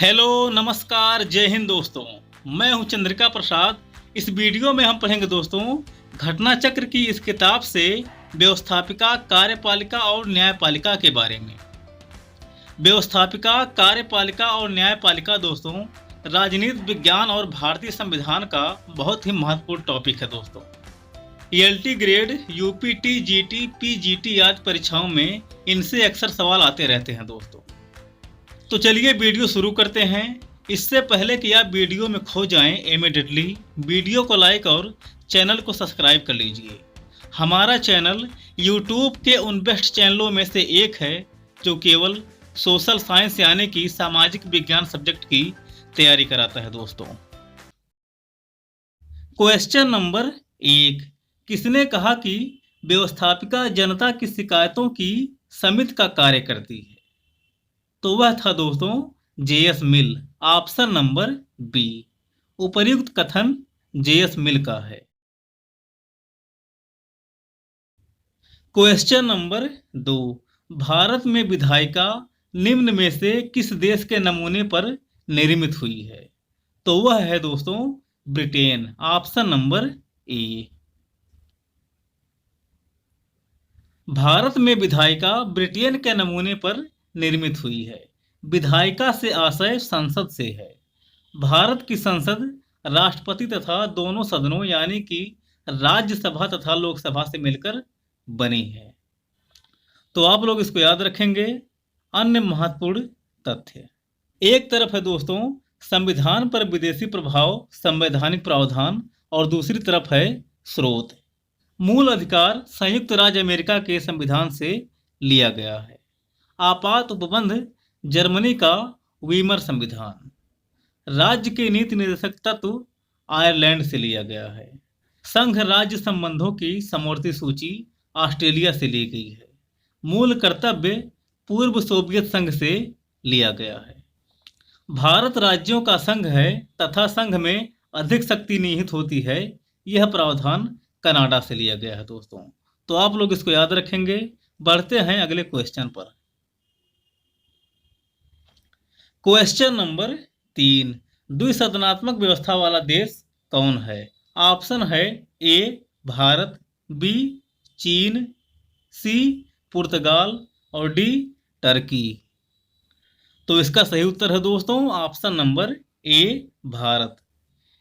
Hello नमस्कार जय हिंद दोस्तों। मैं हूं चंद्रिका प्रसाद। इस वीडियो में हम पढ़ेंगे दोस्तों घटना चक्र की इस किताब से व्यवस्थापिका, कार्यपालिका और न्यायपालिका के बारे में। व्यवस्थापिका, कार्यपालिका और न्यायपालिका दोस्तों राजनीति विज्ञान और भारतीय संविधान का बहुत ही महत्वपूर्ण टॉपिक है दोस्तों। LT grade, UPT, GT, PGT आदि परीक्षाओं में इनसे अक्सर सवाल आते रहते हैं दोस्तों। तो चलिए वीडियो शुरू करते हैं। इससे पहले कि आप वीडियो में खो जाएं इमीडिएटली वीडियो को लाइक और चैनल को सब्सक्राइब कर लीजिए। हमारा चैनल यूट्यूब के उन बेस्ट चैनलों में से एक है जो केवल सोशल साइंस यानी कि सामाजिक विज्ञान सब्जेक्ट की तैयारी कराता है दोस्तों। क्वेश्चन नंबर 1, किसने कहा कि व्यवस्थापिका जनता की शिकायतों की समिति का कार्य करती है? तो वह था दोस्तों JS Mill. Option number B. उपर्युक्त कथन जेएस मिल का है। क्वेश्चन नंबर 2, भारत में विधायिका निम्न में से किस देश के नमूने पर निर्मित हुई है? तो वह है दोस्तों Britain. Option number A. Bharat में विधायिका ब्रिटेन के नमूने पर निर्मित हुई है। विधायिका से आशय संसद से है। भारत की संसद राष्ट्रपति तथा दोनों सदनों यानी कि राज्यसभा तथा लोकसभा से मिलकर बनी है। तो आप लोग इसको याद रखेंगे। अन्य महत्वपूर्ण तथ्य, एक तरफ है दोस्तों संविधान पर विदेशी प्रभाव, संवैधानिक प्रावधान, और दूसरी तरफ है स्रोत। मूल अधिकार संयुक्त राज्य अमेरिका के संविधान से लिया गया है। आपात उपबंध जर्मनी का वीमर संविधान। राज्य के नीति निर्देशक तत्व आयरलैंड से लिया गया है। संघ राज्य संबंधों की समवर्ती सूची ऑस्ट्रेलिया से ली गई है। मूल कर्तव्य पूर्व सोवियत संघ से लिया गया है। भारत राज्यों का संघ है तथा संघ में अधिक शक्ति निहित होती है। यह प्रावधान कनाडा से लिया गया है दोस्तों। तो आप लोग इसको याद रखेंगे। बढ़ते हैं अगले क्वेश्चन पर। क्वेश्चन नंबर 3, द्विसदनात्मक व्यवस्था वाला देश कौन है? ऑप्शन है ए भारत, बी चीन, सी पुर्तगाल और डी टर्की। तो इसका सही उत्तर है दोस्तों ऑप्शन नंबर ए भारत।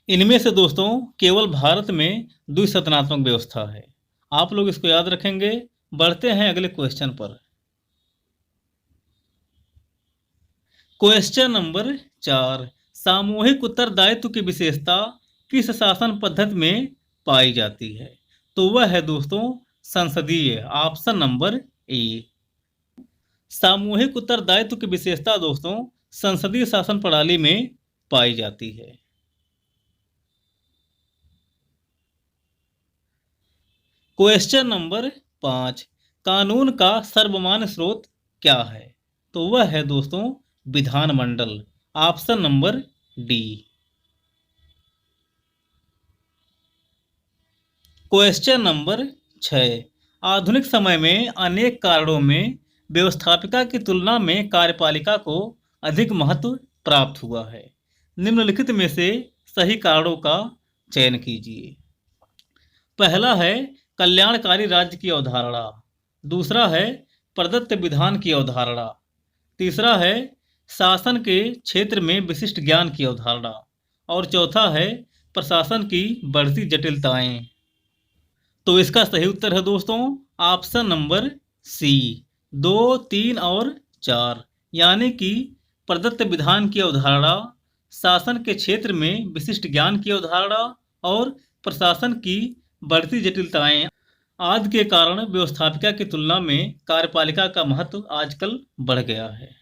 इनमें से दोस्तों केवल भारत में द्विसदनात्मक व्यवस्था है। आप लोग इसको याद रखेंगे। बढ़ते हैं अगले क्वेश्चन पर। क्वेश्चन नंबर 4, सामूहिक उत्तरदायित्व की विशेषता किस शासन पद्धति में पाई जाती है? तो वह है दोस्तों संसदीय। Option number A. सामूहिक उत्तरदायित्व की विशेषता दोस्तों संसदीय शासन प्रणाली में पाई जाती है। क्वेश्चन नंबर 5, कानून का सर्वमान्य स्रोत क्या है? तो वह है दोस्तों विधानमंडल। Option number D. Question number 6, आधुनिक समय में अनेक कारणों में व्यवस्थापिका की तुलना में कार्यपालिका को अधिक महत्व प्राप्त हुआ है। निम्नलिखित में से सही कारणों का चयन कीजिए। पहला है कल्याणकारी राज्य की अवधारणा। दूसरा है प्रदत्त विधान की अवधारणा। तीसरा है शासन के क्षेत्र में विशिष्ट ज्ञान की अवधारणा। और चौथा है प्रशासन की बढ़ती जटिलताएं। तो इसका सही उत्तर है दोस्तों ऑप्शन नंबर सी। 2, 3 और 4 यानी कि प्रदत्त विधान की अवधारणा, शासन के क्षेत्र में विशिष्ट ज्ञान की अवधारणा और प्रशासन की बढ़ती जटिलताएं आदि के कारण व्यवस्थापिका की तुलना में कार्यपालिका का महत्व आजकल बढ़ गया है।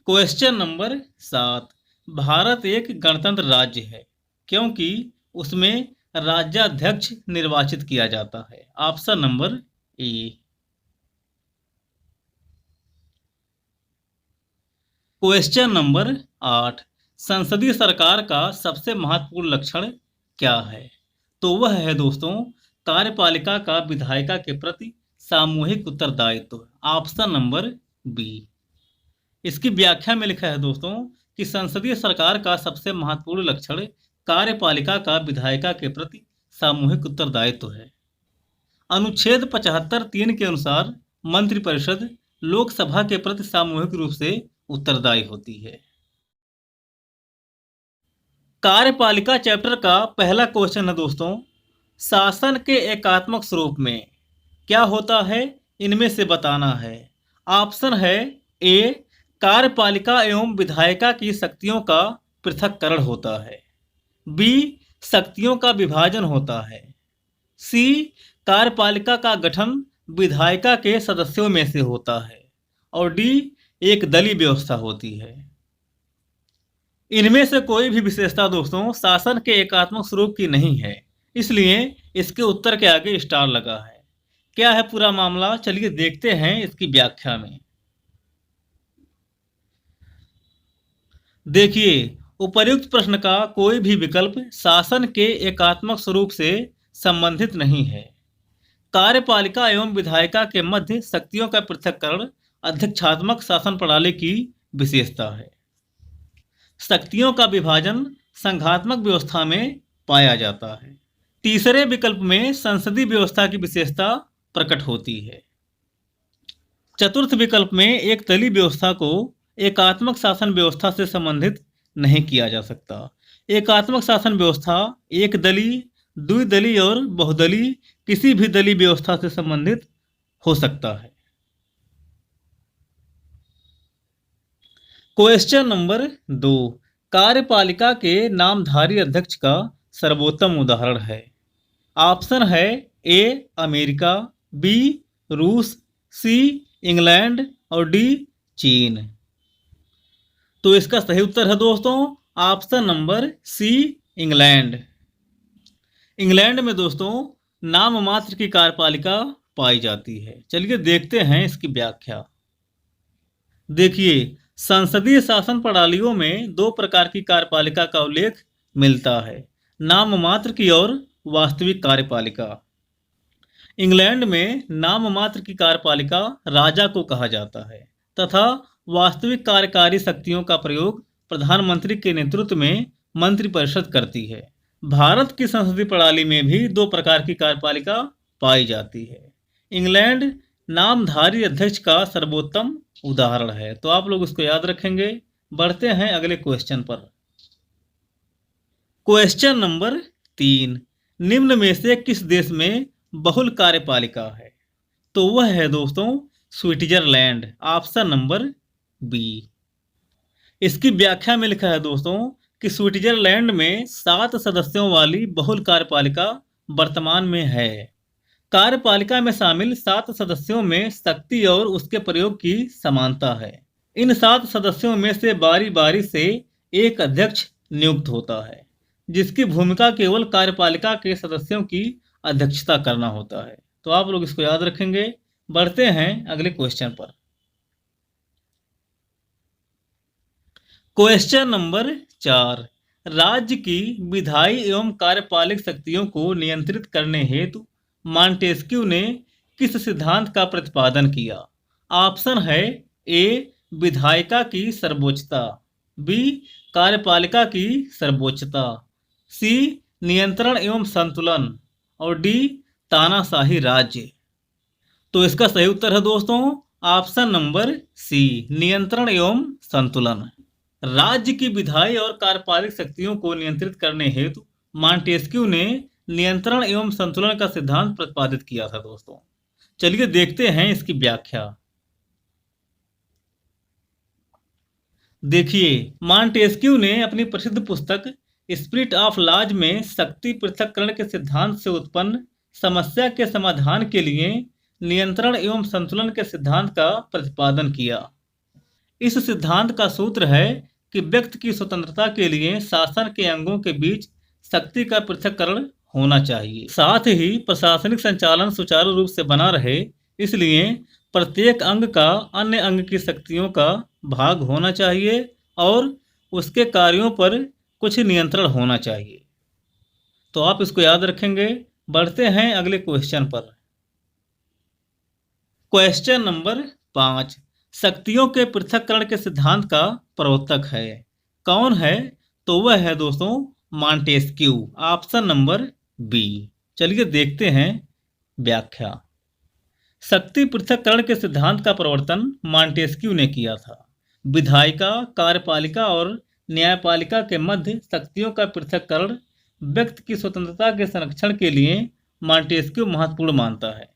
क्वेश्चन नंबर 7, भारत एक गणतंत्र राज्य है क्योंकि उसमें राज्याध्यक्ष निर्वाचित किया जाता है। Option number A. Question number 8, संसदीय सरकार का सबसे महत्वपूर्ण लक्षण क्या है? तो वह है दोस्तों कार्यपालिका का विधायिका के प्रति सामूहिक उत्तरदायित्व, ऑप्शन नंबर बी। इसकी व्याख्या में लिखा है दोस्तों कि संसदीय सरकार का सबसे महत्वपूर्ण लक्षण कार्यपालिका का विधायिका के प्रति सामूहिक उत्तरदायित्व है। अनुच्छेद 75(3) के अनुसार मंत्रिपरिषद लोकसभा के प्रति सामूहिक रूप से उत्तरदायी होती है। कार्यपालिका चैप्टर का पहला क्वेश्चन है दोस्तों, शासन के एकात्मक स्वरूप में क्या होता है, इनमें से बताना है। ऑप्शन है ए, कार्यपालिका एवं विधायिका की शक्तियों का पृथक्करण होता है। बी, शक्तियों का विभाजन होता है। सी, कार्यपालिका का गठन विधायिका के सदस्यों में से होता है। और डी, एक दलीय व्यवस्था होती है। इनमें से कोई भी विशेषता दोस्तों शासन के एकात्मक स्वरूप की नहीं है, इसलिए इसके उत्तर के आगे स्टार लगा है। क्या है पूरा मामला, चलिए देखते हैं इसकी व्याख्या में। देखिए, उपर्युक्त प्रश्न का कोई भी विकल्प शासन के एकात्मक स्वरूप से संबंधित नहीं है। कार्यपालिका एवं विधायिका के मध्य शक्तियों का पृथक्करण अध्यक्षात्मक शासन प्रणाली की विशेषता है। शक्तियों का विभाजन संघात्मक व्यवस्था में पाया जाता है। तीसरे विकल्प में संसदीय व्यवस्था की विशेषता प्रकट होती है। चतुर्थ विकल्प में एक दलीय व्यवस्था को एकात्मक शासन व्यवस्था से संबंधित नहीं किया जा सकता। एकात्मक शासन व्यवस्था एक दलीय, द्विदलीय और बहुदलीय किसी भी दलीय व्यवस्था से संबंधित हो सकता है। क्वेश्चन नंबर 2, कार्यपालिका के नामधारी अध्यक्ष का सर्वोत्तम उदाहरण है। ऑप्शन है ए, अमेरिका, बी, रूस, सी, इंग्लैंड और डी, चीन। तो इसका सही उत्तर है दोस्तों option number C, England. England में दोस्तों नाम मात्र की कार्यपालिका पाई जाती है। चलिए देखते हैं इसकी व्याख्या। देखिए, संसदीय शासन प्रणालियों में दो प्रकार की कार्यपालिका का उल्लेख मिलता है, नाम मात्र की और वास्तविक कार्यपालिका। इंग्लैंड में नाम मात्र की कार्यपालिका राजा को कहा जाता है तथा वास्तविक कार्यकारी शक्तियों का प्रयोग प्रधानमंत्री के नेतृत्व में मंत्रिपरिषद करती है। भारत की संसदीय प्रणाली में भी दो प्रकार की कार्यपालिका पाई जाती है। इंग्लैंड नामधारी अध्यक्ष का सर्वोत्तम उदाहरण है, तो आप लोग इसको याद रखेंगे। बढ़ते हैं अगले क्वेश्चन पर। क्वेश्चन नंबर 3, निम्न में से किस देश में बहुल कार्यपालिका है? तो वह है दोस्तों स्विट्जरलैंड, ऑप्शन नंबर बी। इसकी व्याख्या में लिखा है दोस्तों कि स्विट्जरलैंड में 7 सदस्यों वाली बहुल कार्यपालिका वर्तमान में है। कार्यपालिका में शामिल 7 सदस्यों में शक्ति और उसके प्रयोग की समानता है। इन 7 सदस्यों में से बारी बारी से एक अध्यक्ष नियुक्त होता है, जिसकी भूमिका केवल कार्यपालिका के सदस्यों की अध्यक्षता करना होता है। तो आप लोग इसको याद रखेंगे। बढ़ते हैं अगले क्वेश्चन पर। क्वेश्चन नंबर 4, राज्य की विधायी एवं कार्यपालिक शक्तियों को नियंत्रित करने हेतु मॉन्टेस्क्यू ने किस सिद्धांत का प्रतिपादन किया? ऑप्शन है ए, विधायिका की सर्वोच्चता, बी, कार्यपालिका की सर्वोच्चता, सी, नियंत्रण एवं संतुलन और डी, तानाशाही राज्य। तो इसका सही उत्तर है दोस्तों ऑप्शन नंबर सी, नियंत्रण एवं संतुलन। राज्य की विधायी और कार्यपालिक शक्तियों को नियंत्रित करने हेतु मॉन्टेस्क्यू ने नियंत्रण एवं संतुलन का सिद्धांत प्रतिपादित किया था दोस्तों। चलिए देखते हैं इसकी व्याख्या। देखिए, मॉन्टेस्क्यू ने अपनी प्रसिद्ध पुस्तक स्पिरिट ऑफ लॉज में शक्ति पृथक्करण के सिद्धांत से उत्पन्न समस्या के समाधान के लिए नियंत्रण एवं संतुलन के सिद्धांत का प्रतिपादन किया। इस सिद्धांत का सूत्र है कि व्यक्ति की स्वतंत्रता के लिए शासन के अंगों के बीच शक्ति का पृथक्करण होना चाहिए, साथ ही प्रशासनिक संचालन सुचारू रूप से बना रहे, इसलिए प्रत्येक अंग का अन्य अंग की शक्तियों का भाग होना चाहिए और उसके कार्यों पर कुछ नियंत्रण होना चाहिए। तो आप इसको याद रखेंगे। बढ़ते हैं अगले क्वेश्चन पर। क्वेश्चन नंबर 5, शक्तियों के पृथक्करण के सिद्धांत का प्रवर्तक है कौन है? तो वह है दोस्तों मॉन्टेस्क्यू, ऑप्शन नंबर बी। चलिए देखते हैं व्याख्या। शक्ति पृथक्करण के सिद्धांत का प्रवर्तन मॉन्टेस्क्यू ने किया था। विधायिका, कार्यपालिका और न्यायपालिका के मध्य शक्तियों का पृथक्करण व्यक्ति की स्वतंत्रता के संरक्षण के लिए मॉन्टेस्क्यू महत्वपूर्ण मानता है।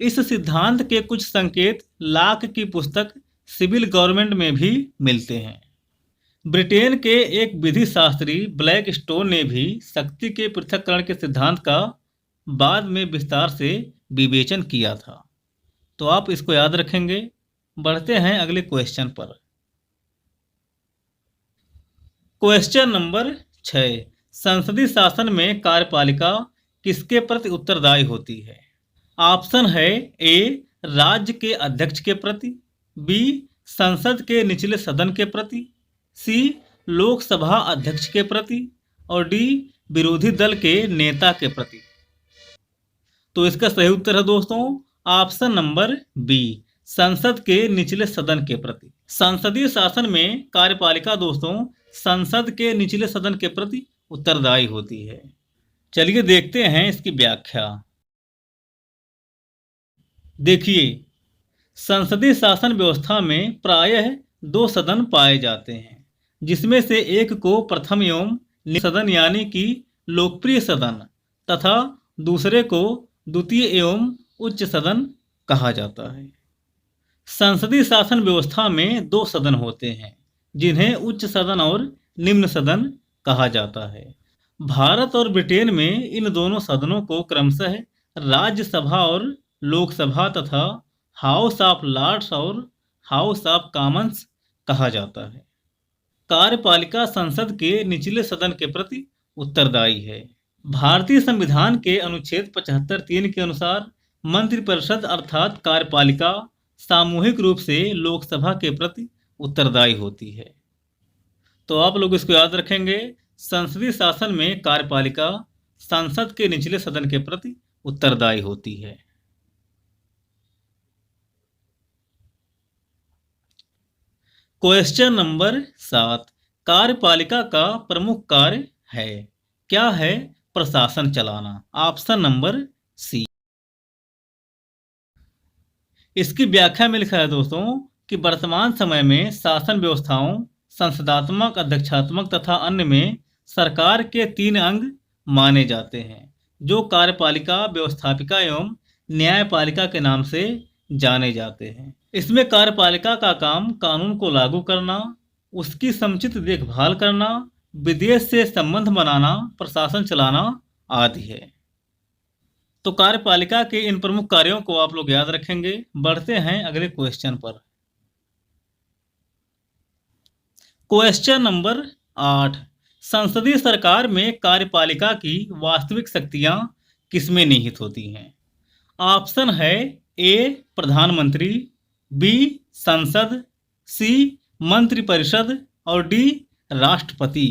इस सिद्धांत के कुछ संकेत लाक की पुस्तक सिविल गवर्नमेंट में भी मिलते हैं। ब्रिटेन के एक विधि शास्त्री ब्लैक स्टोन ने भी शक्ति के पृथक्करण के सिद्धांत का बाद में विस्तार से विवेचन किया था। तो आप इसको याद रखेंगे। बढ़ते हैं अगले क्वेश्चन पर। क्वेश्चन नंबर 6, संसदीय शासन में कार्यपालिका किसके प्रति उत्तरदायी होती है? ऑप्शन है ए राज्य के अध्यक्ष के प्रति, बी संसद के निचले सदन के प्रति, सी लोकसभा अध्यक्ष के प्रति और डी विरोधी दल के नेता के प्रति। तो इसका सही उत्तर है दोस्तों ऑप्शन नंबर बी, संसद के निचले सदन के प्रति। संसदीय शासन में कार्यपालिका दोस्तों संसद के निचले सदन के प्रति उत्तरदायी होती है। चलिए देखते हैं इसकी व्याख्या। देखिए, संसदीय शासन व्यवस्था में प्रायः 2 सदन पाए जाते हैं, जिसमें से एक को प्रथम एवं निम्न सदन यानी कि लोकप्रिय सदन तथा दूसरे को द्वितीय एवं उच्च सदन कहा जाता है। संसदीय शासन व्यवस्था में 2 सदन होते हैं, जिन्हें उच्च सदन और निम्न सदन कहा जाता है। भारत और ब्रिटेन में इन दोनों सदनों को क्रमशः राज्यसभा और लोकसभा तथा हाउस ऑफ लॉर्ड्स और हाउस ऑफ कॉमन्स कहा जाता है। कार्यपालिका संसद के निचले सदन के प्रति उत्तरदायी है। भारतीय संविधान के अनुच्छेद 75(3) के अनुसार मंत्रिपरिषद अर्थात कार्यपालिका सामूहिक रूप से लोकसभा के प्रति उत्तरदायी होती है। तो आप लोग इसको याद रखेंगे। संसदीय शासन में कार्यपालिका संसद के निचले सदन के प्रति उत्तरदायी होती है। क्वेश्चन नंबर 7, कार्यपालिका का प्रमुख कार्य है क्या है? प्रशासन चलाना, ऑप्शन नंबर सी। इसकी व्याख्या में लिखा है दोस्तों कि वर्तमान समय में शासन व्यवस्थाओं संसदात्मक, अध्यक्षात्मक तथा अन्य में सरकार के 3 अंग माने जाते हैं, जो कार्यपालिका, व्यवस्थापिका एवं न्यायपालिका के नाम से जाने जाते हैं। इसमें कार्यपालिका का काम कानून को लागू करना, उसकी समुचित देखभाल करना, विदेश से संबंध बनाना, प्रशासन चलाना आदि है। तो कार्यपालिका के इन प्रमुख कार्यों को आप लोग याद रखेंगे। बढ़ते हैं अगले क्वेश्चन पर। क्वेश्चन नंबर 8, संसदीय सरकार में कार्यपालिका की वास्तविक शक्तियां किसमें निहित होती हैं? ऑप्शन है ए प्रधानमंत्री, बी संसद, सी मंत्रिपरिषद और डी राष्ट्रपति।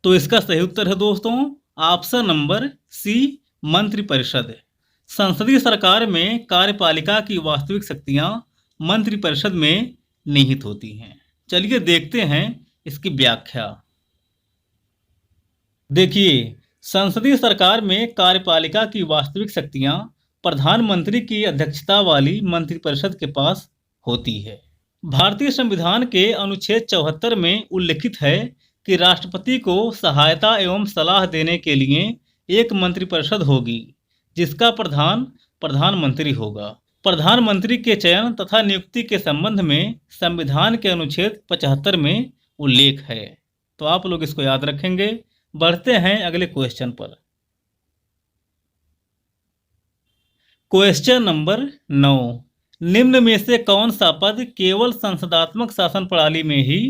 तो इसका सही उत्तर है दोस्तों ऑप्शन नंबर सी, मंत्रिपरिषद। संसदीय सरकार में कार्यपालिका की वास्तविक शक्तियां मंत्रिपरिषद में निहित होती हैं। चलिए देखते हैं इसकी व्याख्या। देखिए, संसदीय सरकार में कार्यपालिका की वास्तविक शक्तियां प्रधानमंत्री की अध्यक्षता वाली मंत्रिपरिषद के पास होती है। भारतीय संविधान के अनुच्छेद 74 में उल्लिखित है कि राष्ट्रपति को सहायता एवं सलाह देने के लिए एक मंत्रिपरिषद होगी, जिसका प्रधान प्रधानमंत्री होगा। प्रधानमंत्री के चयन तथा नियुक्ति के संबंध में संविधान के अनुच्छेद 75 में उल्लेख है। तो आप लोग इसको याद रखेंगे। बढ़ते हैं अगले क्वेश्चन पर। क्वेश्चन नंबर 9, निम्न में से कौन सा पद केवल संसदात्मक शासन प्रणाली में ही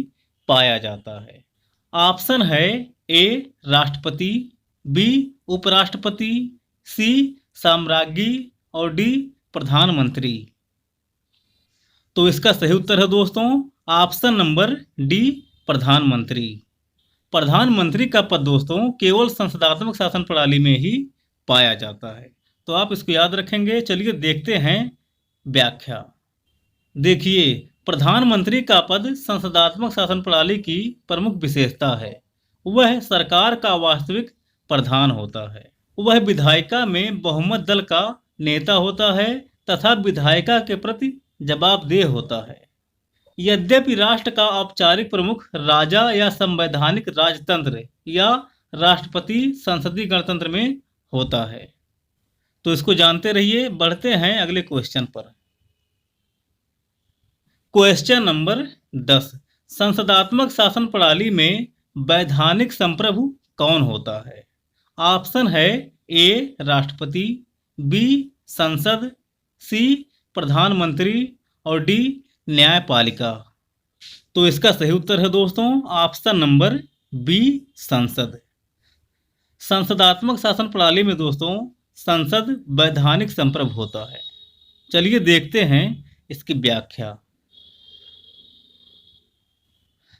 पाया जाता है? ऑप्शन है ए राष्ट्रपति, बी उपराष्ट्रपति, सी साम्राज्ञी और डी प्रधानमंत्री। तो इसका सही उत्तर है दोस्तों ऑप्शन नंबर डी प्रधानमंत्री। प्रधानमंत्री का पद दोस्तों केवल संसदात्मक शासन प्रणाली में ही पाया जाता है। तो आप इसको याद रखेंगे। चलिए देखते हैं व्याख्या। देखिए, प्रधानमंत्री का पद संसदात्मक शासन प्रणाली की प्रमुख विशेषता है। वह सरकार का वास्तविक प्रधान होता है। वह विधायिका में बहुमत दल का नेता होता है तथा विधायिका के प्रति जवाबदेह होता है। यद्यपि राष्ट्र का औपचारिक प्रमुख राजा या संवैधानिक राजतंत्र या राष्ट्रपति संसदीय गणतंत्र में होता है। तो इसको जानते रहिए। बढ़ते हैं अगले क्वेश्चन पर। Question number 10। संसदात्मक शासन प्रणाली में वैधानिक संप्रभु कौन होता है? ऑप्शन है ए राष्ट्रपति, बी संसद, सी प्रधानमंत्री और डी न्यायपालिका। तो इसका सही उत्तर है दोस्तों ऑप्शन नंबर बी संसद। संसदात्मक शासन प्रणाली में दोस्तों संसद वैधानिक संप्रभु होता है। चलिए देखते हैं इसकी व्याख्या।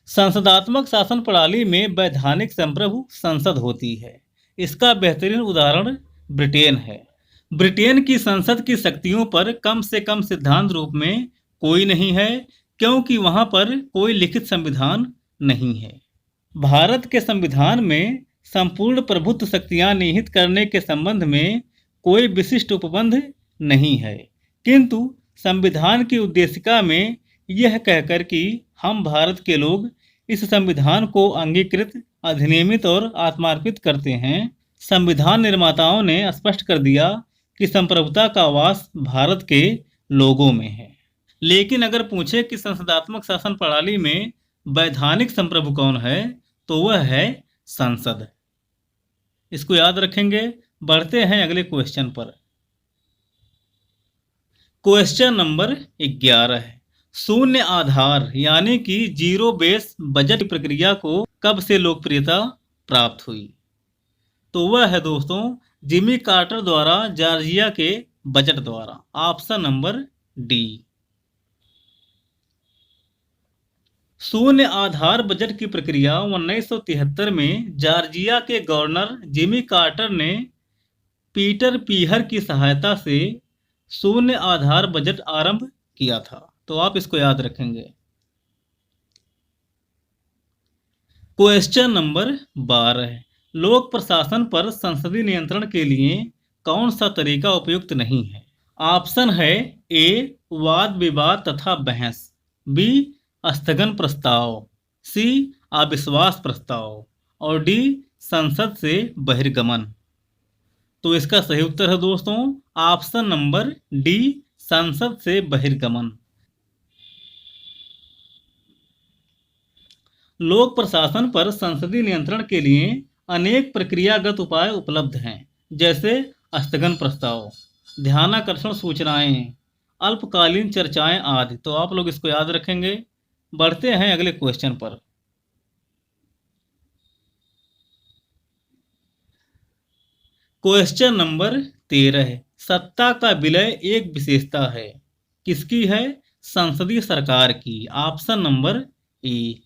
संसदात्मक शासन प्रणाली में वैधानिक संप्रभु संसद होती है। इसका बेहतरीन उदाहरण ब्रिटेन है। ब्रिटेन की संसद की शक्तियों पर कम से कम सिद्धांत रूप में कोई नहीं है, क्योंकि वहां पर कोई लिखित संविधान नहीं है। भारत के संविधान में संपूर्ण प्रभुत्व शक्तियां निहित करने के संबंध में कोई विशिष्ट उपबंध नहीं है, किंतु संविधान की उद्देशिका में यह कहकर कि हम भारत के लोग इस संविधान को अंगीकृत, अधिनियमित और आत्मार्पित करते हैं, संविधान निर्माताओं ने स्पष्ट कर दिया कि संप्रभुता का वास भारत के लोगों में है। लेकिन अगर पूछे कि संसदात्मक शासन प्रणाली में वैधानिक संप्रभु कौन है, तो वह है संसद। इसको याद रखेंगे। बढ़ते हैं अगले क्वेश्चन पर। क्वेश्चन नंबर 11 है। शून्य आधार यानी कि जीरो बेस बजट की प्रक्रिया को कब से लोकप्रियता प्राप्त हुई? तो वह है दोस्तों जिमी कार्टर द्वारा जॉर्जिया के बजट द्वारा। Option number D. शून्य आधार बजट की प्रक्रिया 1973 में जॉर्जिया के गवर्नर जिमी कार्टर ने पीटर पीहर की सहायता से शून्य आधार बजट आरंभ किया था। तो आप इसको याद रखेंगे। क्वेश्चन नंबर 12 है। लोक प्रशासन पर संसदीय नियंत्रण के लिए कौन सा तरीका उपयुक्त नहीं है? ऑप्शन है ए वाद विवाद तथा बहस, बी स्थगन प्रस्ताव, सी अविश्वास प्रस्ताव और डी संसद से बहिर्गमन। तो इसका सही उत्तर है दोस्तों ऑप्शन नंबर डी संसद से बहिर्गमन। लोक प्रशासन पर संसदीय नियंत्रण के लिए अनेक प्रक्रियागत उपाय उपलब्ध हैं, जैसे स्थगन प्रस्ताव, ध्यानाकर्षण सूचनाएं, अल्पकालीन चर्चाएं आदि। तो आप लोग इसको याद रखेंगे। बढ़ते हैं अगले क्वेश्चन पर। क्वेश्चन नंबर 13 है। सत्ता का विलय एक विशेषता है। किसकी है? संसदीय सरकार की। Option number A.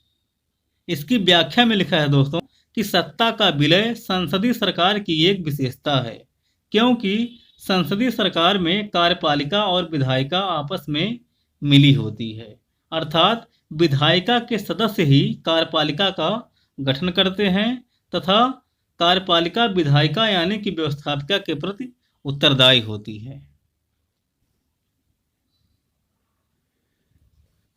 इसकी व्याख्या में लिखा है दोस्तों कि सत्ता का विलय संसदीय सरकार की एक विशेषता है, क्योंकि संसदीय सरकार में कार्यपालिका और विधायिका आपस में मिली होती है। अर्थात विधायिका के सदस्य ही कार्यपालिका का गठन करते हैं तथा कार्यपालिका विधायिका यानी कि व्यवस्थापिका के प्रति उत्तरदायी होती है।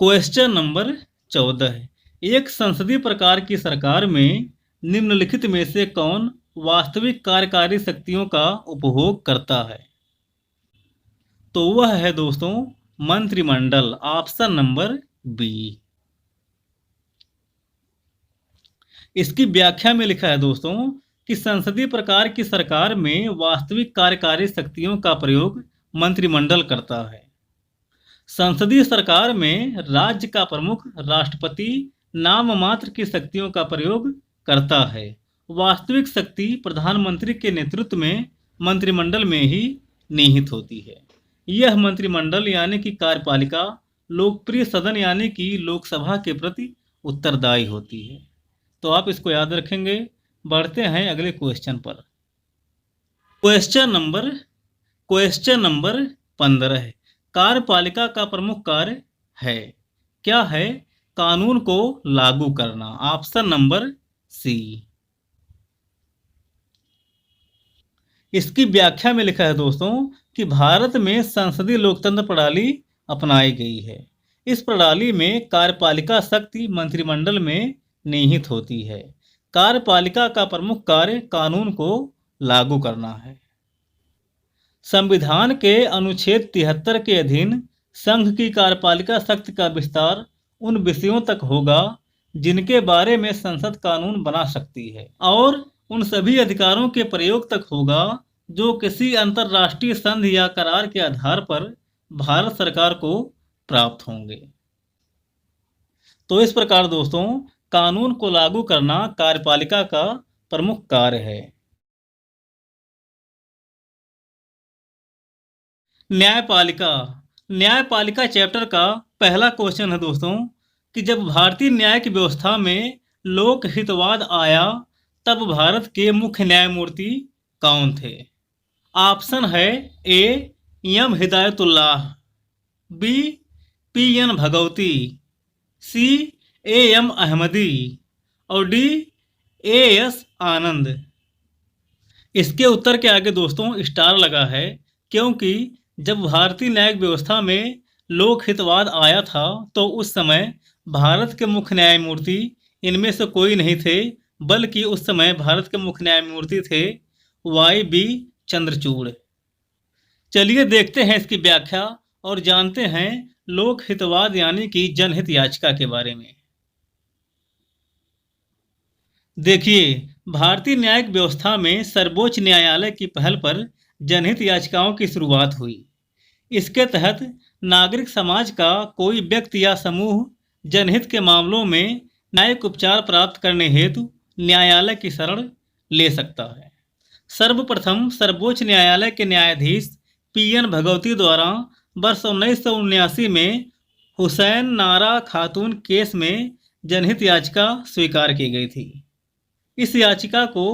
क्वेश्चन नंबर 14 है। एक संसदीय प्रकार की सरकार में निम्नलिखित में से कौन वास्तविक कार्यकारी शक्तियों का उपभोग करता है? तो वह है दोस्तों मंत्रिमंडल। Option number B. इसकी व्याख्या में लिखा है दोस्तों कि संसदीय प्रकार की सरकार में वास्तविक कार्यकारी शक्तियों का प्रयोग मंत्रिमंडल करता है। संसदीय सरकार में राज्य का प्रमुख राष्ट्रपति नाम मात्र की शक्तियों का प्रयोग करता है। वास्तविक शक्ति प्रधानमंत्री के नेतृत्व में मंत्रिमंडल में ही निहित होती है। यह मंत्रिमंडल यानी कि कार्यपालिका लोकप्रिय सदन यानी कि लोकसभा के प्रति उत्तरदायी होती है। तो आप इसको याद रखेंगे। बढ़ते हैं अगले क्वेश्चन पर। क्वेश्चन नंबर 15 है। कार्यपालिका का प्रमुख कार्य है? क्या है? कानून को लागू करना। Option number C. इसकी व्याख्या में लिखा है दोस्तों कि भारत में संसदीय लोकतंत्र प्रणाली अपनाई गई है। इस प्रणाली में कार्यपालिका शक्ति मंत्रिमंडल में निहित होती है। कार्यपालिका का प्रमुख कार्य कानून को लागू करना है। संविधान के अनुच्छेद 73 के अधीन संघ की कार्यपालिका शक्ति का विस्तार उन विषयों तक होगा जिनके बारे में संसद कानून बना सकती है, और उन सभी अधिकारों के प्रयोग तक होगा जो किसी अंतर्राष्ट्रीय संधि या करार के आधार पर भारत सरकार को प्राप्त होंगे। तो इस प्रकार दोस्तों कानून को लागू करना कार्यपालिका का प्रमुख कार्य है। न्यायपालिका। न्यायपालिका चैप्टर का पहला क्वेश्चन है दोस्तों कि जब भारतीय न्यायिक व्यवस्था में लोक हितवाद आया तब भारत के मुख्य न्यायमूर्ति कौन थे? ऑप्शन है A M Hidayatullah, B P N Bhagwati, C A M Ahmadi और डी ए एस आनंद। इसके उत्तर के आगे दोस्तों स्टार लगा है क्योंकि जब भारतीय न्यायिक व्यवस्था में लोक हितवाद आया था तो उस समय भारत के मुख्य न्यायमूर्ति इनमें से कोई नहीं थे, बल्कि उस समय भारत के मुख्य न्यायमूर्ति थे वाई बी चंद्रचूड़। चलिए देखते हैं इसकी व्याख्या और जानते हैं लोक हितवाद यानी कि जनहित याचिका के बारे में। देखिए, भारतीय न्यायिक व्यवस्था में सर्वोच्च न्यायालय की पहल पर जनहित याचिकाओं की शुरुआत हुई। इसके तहत नागरिक समाज का कोई व्यक्ति या समूह जनहित के मामलों में न्यायिक उपचार प्राप्त करने हेतु न्यायालय की शरण ले सकता है। सर्वप्रथम सर्वोच्च न्यायालय के न्यायाधीश पी एन भगवती द्वारा वर्ष 1979 में हुसैन नारा खातून केस में जनहित याचिका स्वीकार की गई थी। इस याचिका को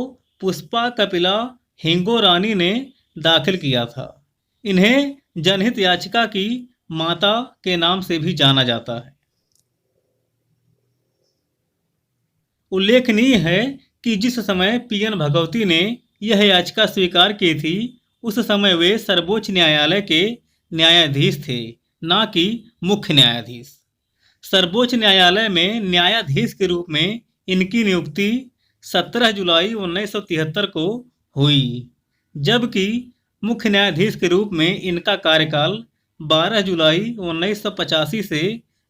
पुष्पा कपिला हिंगो रानी ने दाखिल किया था। इन्हें जनहित याचिका की माता के नाम से भी जाना जाता है। उल्लेखनीय है कि जिस समय पी एन भगवती ने यह याचिका स्वीकार की थी उस समय वे सर्वोच्च न्यायालय के न्यायाधीश थे, ना कि मुख्य न्यायाधीश। सर्वोच्च न्यायालय में न्यायाधीश के रूप में इनकी नियुक्ति 17 जुलाई 1973 को हुई, जबकि मुख्य न्यायाधीश के रूप में इनका कार्यकाल 12 जुलाई 1985 से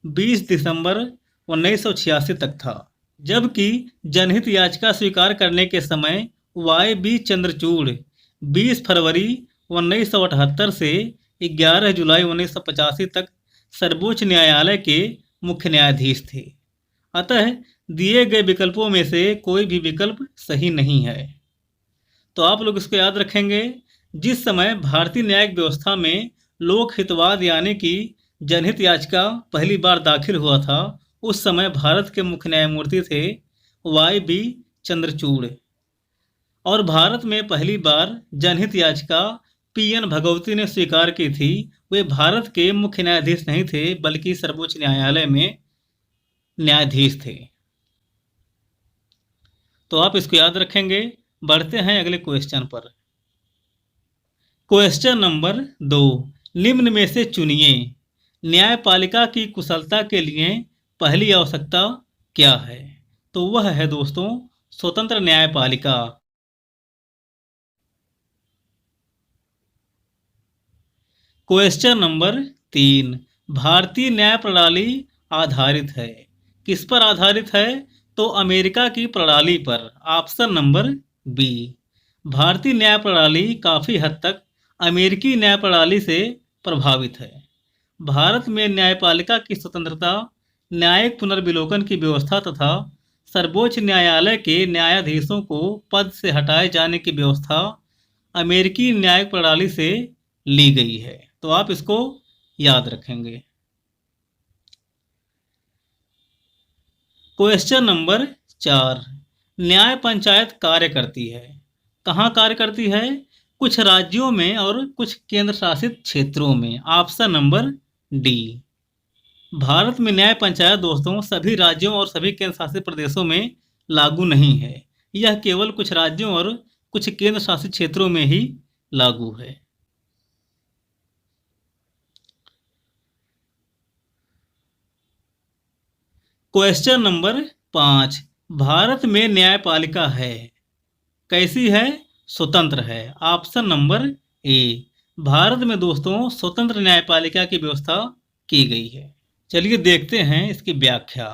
20 दिसंबर 1986 तक था। जबकि जनहित याचिका स्वीकार करने के समय वाई बी चंद्रचूड़ 20 फरवरी 1978 से 11 जुलाई 1985 तक सर्वोच्च न्यायालय के मुख्य न्यायाधीश थे। अतः दिए गए विकल्पों में से कोई भी विकल्प सही नहीं है। तो आप लोग इसको याद रखेंगे। जिस समय भारतीय न्यायिक व्यवस्था में लोक हितवाद यानी कि जनहित याचिका पहली बार दाखिल हुआ था उस समय भारत के मुख्य न्यायमूर्ति थे वाई बी चंद्रचूड़, और भारत में पहली बार जनहित याचिका पी एन भगवती ने स्वीकार की थी। वे भारत के मुख्य न्यायाधीश नहीं थे बल्कि सर्वोच्च न्यायालय में न्यायाधीश थे। तो आप इसको याद रखेंगे। बढ़ते हैं अगले क्वेश्चन पर। क्वेश्चन नंबर 2, निम्न में से चुनिए न्यायपालिका की कुशलता के लिए पहली आवश्यकता क्या है? तो वह है दोस्तों स्वतंत्र न्यायपालिका। क्वेश्चन नंबर 3, भारतीय न्याय प्रणाली आधारित है। किस पर आधारित है? तो अमेरिका की प्रणाली पर। Option number B. भारतीय न्याय प्रणाली काफ़ी हद तक अमेरिकी न्याय प्रणाली से प्रभावित है। भारत में न्यायपालिका की स्वतंत्रता, न्यायिक पुनर्विलोकन की व्यवस्था तथा सर्वोच्च न्यायालय के न्यायाधीशों को पद से हटाए जाने की व्यवस्था अमेरिकी न्यायिक प्रणाली से ली गई है। तो आप इसको याद रखेंगे। क्वेश्चन नंबर 4, न्याय पंचायत कार्य करती है। कहाँ कार्य करती है? कुछ राज्यों में और कुछ केंद्र शासित क्षेत्रों में। Option number D. भारत में न्याय पंचायत दोस्तों सभी राज्यों और सभी केंद्र शासित प्रदेशों में लागू नहीं है। यह केवल कुछ राज्यों और कुछ केंद्र शासित क्षेत्रों में ही लागू है। Question number 5। भारत में न्यायपालिका है, कैसी है? स्वतंत्र है। Option number A. भारत में दोस्तों स्वतंत्र न्यायपालिका की व्यवस्था की गई है। चलिए देखते हैं इसकी व्याख्या।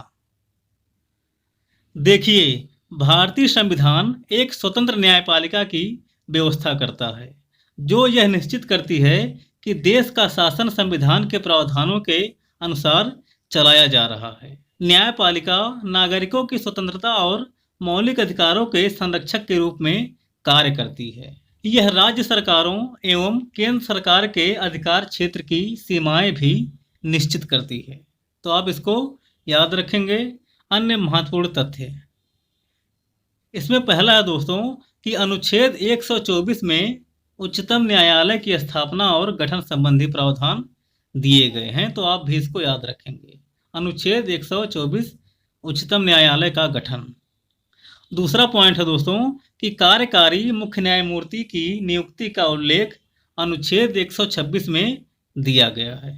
देखिए, भारतीय संविधान एक स्वतंत्र न्यायपालिका की व्यवस्था करता है, जो यह निश्चित करती है कि देश का शासन संविधान के प्रावधानों के अनुसार चलाया जा रहा है। न्यायपालिका नागरिकों की स्वतंत्रता और मौलिक अधिकारों के संरक्षक के रूप में कार्य करती है। यह राज्य सरकारों एवं केंद्र सरकार के अधिकार क्षेत्र की सीमाएं भी निश्चित करती है। तो आप इसको याद रखेंगे। अन्य महत्वपूर्ण तथ्य, इसमें पहला है दोस्तों कि अनुच्छेद 124 में उच्चतम न्यायालय की स्थापना और गठन संबंधी प्रावधान दिए गए हैं। तो आप भी इसको याद रखेंगे। अनुच्छेद 124 उच्चतम न्यायालय का गठन। दूसरा पॉइंट है दोस्तों कि कार्यकारी मुख्य न्यायमूर्ति की नियुक्ति का उल्लेख अनुच्छेद 126 में दिया गया है।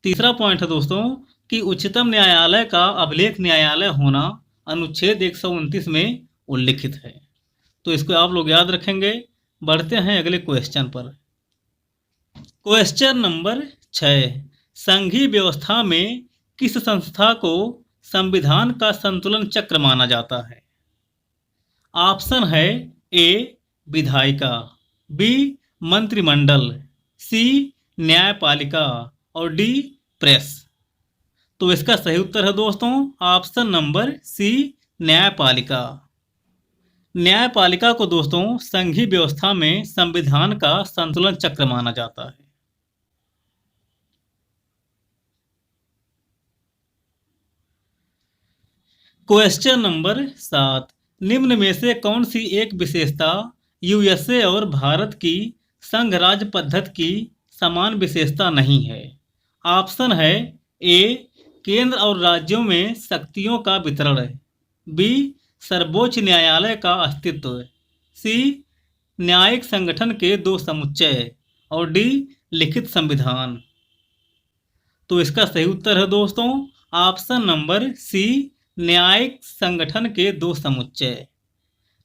तीसरा पॉइंट है दोस्तों कि उच्चतम न्यायालय का अभिलेख न्यायालय होना अनुच्छेद 129 में उल्लिखित है। तो इसको आप लोग याद रखेंगे। बढ़ते हैं अगले क्वेश्चन पर। Question number 6। संघीय व्यवस्था में किस संस्था को संविधान का संतुलन चक्र माना जाता है? ऑप्शन है ए विधायिका, बी मंत्रिमंडल, सी न्यायपालिका और डी प्रेस। तो इसका सही उत्तर है दोस्तों ऑप्शन नंबर सी न्यायपालिका। न्यायपालिका को दोस्तों संघीय व्यवस्था में संविधान का संतुलन चक्र माना जाता है। Question number 7। निम्न में से कौन सी एक विशेषता यूएसए और भारत की संघ राज्य पद्धति की समान विशेषता नहीं है? ऑप्शन है ए केंद्र और राज्यों में शक्तियों का वितरण, बी सर्वोच्च न्यायालय का अस्तित्व, सी न्यायिक संगठन के दो समुच्चय और डी लिखित संविधान। तो इसका सही उत्तर है दोस्तों ऑप्शन नंबर सी न्यायिक संगठन के दो समुच्चय।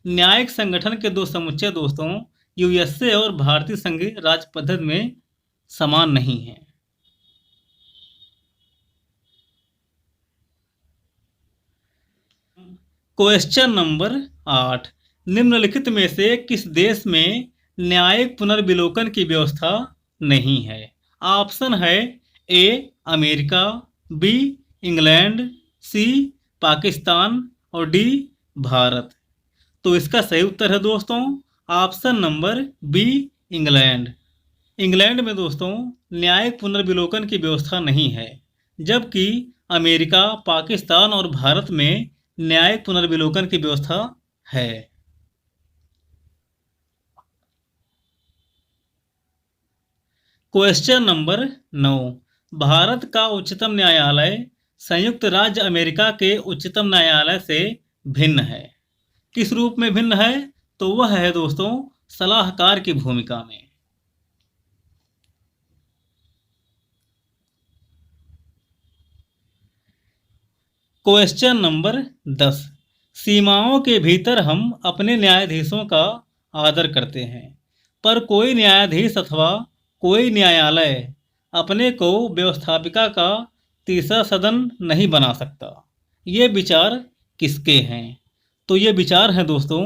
न्यायिक संगठन के दो समुच्चय दोस्तों यूएसए और भारतीय संघीय राज्य पद्धति में समान नहीं है। Question number 8। निम्नलिखित में से किस देश में न्यायिक पुनर्विलोकन की व्यवस्था नहीं है? ऑप्शन है A America, B England, C Pakistan और डी भारत। तो इसका सही उत्तर है दोस्तों option number B England. England में दोस्तों न्यायिक पुनर्विलोकन की व्यवस्था नहीं है, जबकि अमेरिका, पाकिस्तान और भारत में न्यायिक पुनर्विलोकन की व्यवस्था है। Question number 9। भारत का उच्चतम न्यायालय संयुक्त राज्य अमेरिका के उच्चतम न्यायालय से भिन्न है। किस रूप में भिन्न है? तो वह है दोस्तों सलाहकार की भूमिका में। Question number 10। सीमाओं के भीतर हम अपने न्यायाधीशों का आदर करते हैं, पर कोई न्यायाधीश अथवा कोई न्यायालय अपने को व्यवस्थापिका का तीसरा सदन नहीं बना सकता। ये विचार किसके हैं? तो ये विचार हैं दोस्तों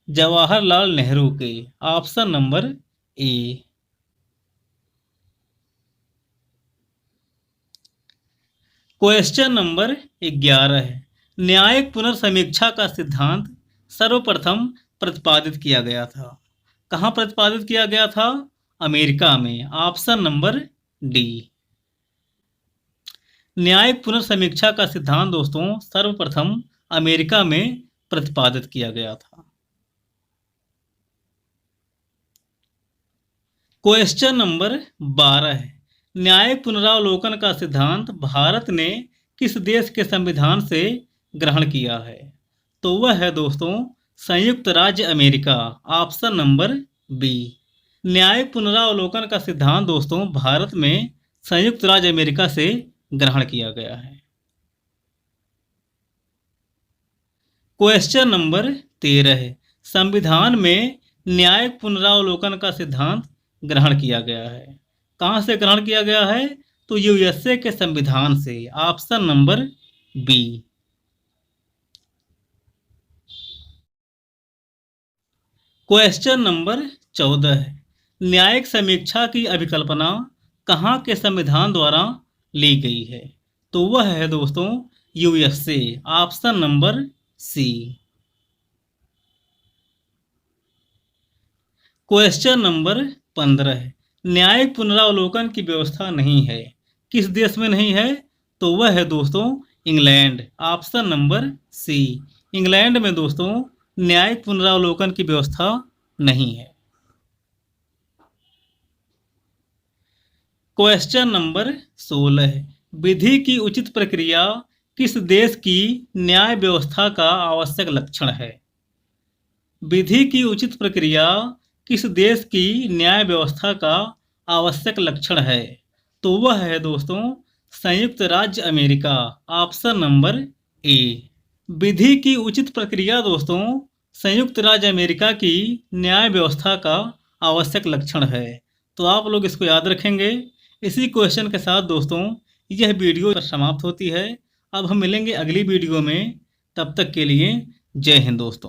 जवाहरलाल नेहरू के। Option number A. Question number 11 है। न्यायिक पुनर्समीक्षा का सिद्धांत सर्वप्रथम प्रतिपादित किया गया था। कहाँ प्रतिपादित किया गया था? अमेरिका में। Option number D. न्यायिक पुनर्समीक्षा का सिद्धांत दोस्तों सर्वप्रथम अमेरिका में प्रतिपादित किया गया था। क्वेश्चन नंबर 12 है, न्यायिक पुनरावलोकन का सिद्धांत भारत ने किस देश के संविधान से ग्रहण किया है? तो वह है दोस्तों संयुक्त राज्य अमेरिका, ऑप्शन नंबर बी। न्यायिक पुनरावलोकन का सिद्धांत दोस्तों भारत में संयुक्त राज्य अमेरिका से ग्रहण किया गया है। क्वेश्चन नंबर 13 है, संविधान में न्यायिक पुनरावलोकन का सिद्धांत ग्रहण किया गया है। कहां से ग्रहण किया गया है? तो यूएसए के संविधान से, option number B. Question number 14 है, न्यायिक समीक्षा की अभिकल्पना कहां के संविधान द्वारा ली गई है? तो वह है दोस्तों USA, option number C. Question number 15 है, न्यायिक पुनरावलोकन की व्यवस्था नहीं है, किस देश में नहीं है? तो वह है दोस्तों England, option number C. England में दोस्तों न्यायिक पुनरावलोकन की व्यवस्था नहीं है। क्वेश्चन नंबर 16 है, विधि की उचित प्रक्रिया किस देश की न्याय व्यवस्था का आवश्यक लक्षण है? विधि की उचित प्रक्रिया किस देश की न्याय व्यवस्था का आवश्यक लक्षण है? तो वह है दोस्तों संयुक्त राज्य अमेरिका, ऑप्शन नंबर ए। विधि की उचित प्रक्रिया दोस्तों संयुक्त राज्य अमेरिका की न्याय व्यवस्था का आवश्यक लक्षण है। तो आप लोग इसको याद रखेंगे। इसी क्वेश्चन के साथ दोस्तों यह वीडियो समाप्त होती है। अब हम मिलेंगे अगली वीडियो में, तब तक के लिए जय हिंद दोस्तों।